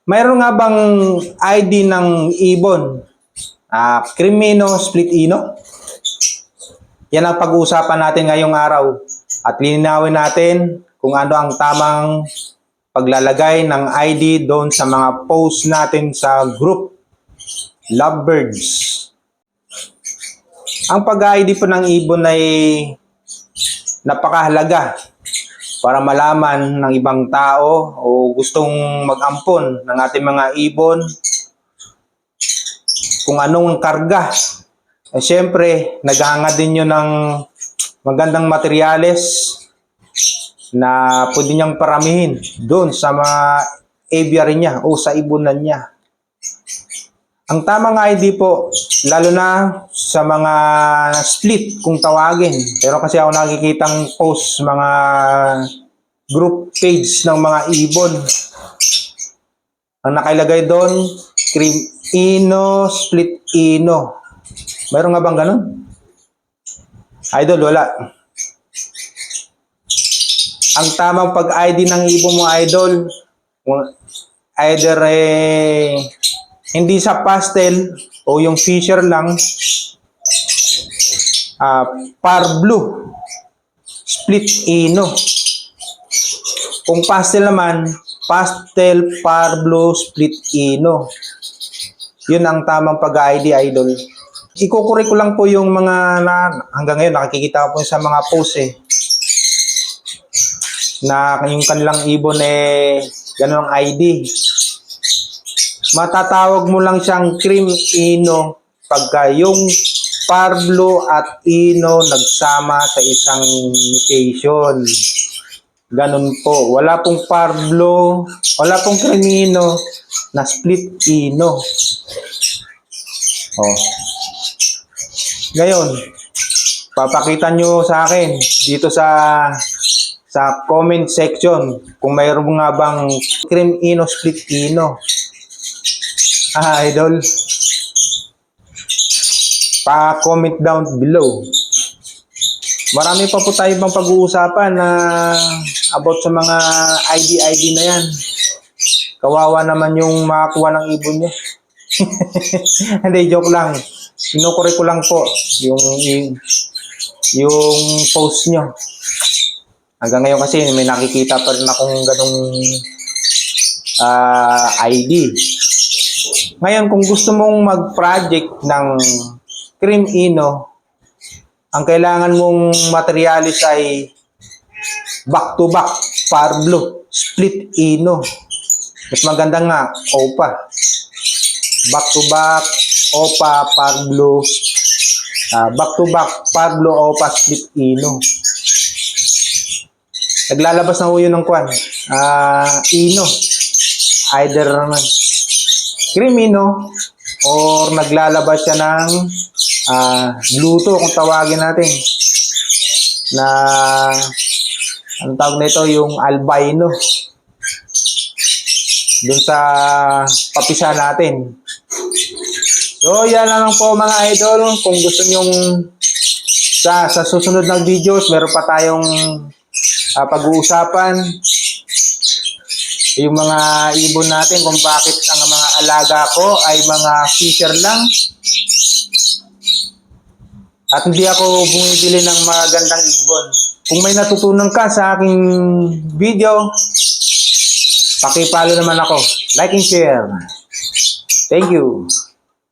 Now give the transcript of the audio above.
Mayroon nga bang ID ng ibon? Crimino, split ino? Yan ang pag-uusapan natin ngayong araw. At lilinawin natin kung ano ang tamang paglalagay ng ID doon sa mga post natin sa group Lovebirds. Ang pag-ID po ng ibon ay napakahalaga para malaman ng ibang tao o gustong mag-ampon ng ating mga ibon kung anong karga. Siyempre, naghahangad din yun ng magandang materyales na pwede niyang paramihin doon sa mga aviary niya o sa ibunan niya. Ang tamang ID po, lalo na sa mga split kung tawagin. Pero kasi ako nakikitang post mga group page ng mga ibon. Ang nakalagay doon, cream ino, split ino. Mayroon nga bang ganun? Idol, wala. Ang tamang pag-ID ng ibon mo, idol, either hindi sa pastel o yung Fisher lang, par blue, split ino. Kung pastel naman, pastel, par blue, split ino. Yun ang tamang pag-ID, idol. Ikukuri ko lang po yung mga hanggang ngayon nakikita ko po sa mga post na yung kanilang ibon ganun ang ID. Matatawag mo lang siyang cream ino pagka yung parblo at ino nagsama sa isang mutation. Ganun po. Wala pong parblo, wala pong cream ino na split ino. Ngayon, papakita nyo sa akin dito sa comment section kung mayroon nga bang cream ino, split ino. Idol, pa-comment down below. Marami pa po tayo bang pag-uusapan na about sa mga ID na yan. Kawawa naman yung makakuha ng ibon niya. Hindi, joke lang. Sinukuri ko lang po yung post nyo. Hanggang ngayon kasi may nakikita pa rin akong ganong ID. Ngayon, kung gusto mong mag-project ng cream ino, ang kailangan mong materialis ay back-to-back par blue, split ino. Mas maganda nga, OPA. Back-to-back, OPA, par blue, back-to-back, par blue, OPA, split ino. Naglalabas na ho yun ng kwan. Ino. Either cream ino or naglalabas siya ng Bluetooth kung tawagin natin. Na ang tawag nito yung albino. Doon sa papisa natin. So yan lang po mga idol. Kung gusto nyong sa susunod na videos, meron pa tayong pag-uusapan yung mga ibon natin kung bakit ang mga alaga ko ay mga Fisher lang at hindi ako bumibili ng magandang ibon. Kung may natutunan ka sa aking video, paki-follow naman ako, like and share. Thank you.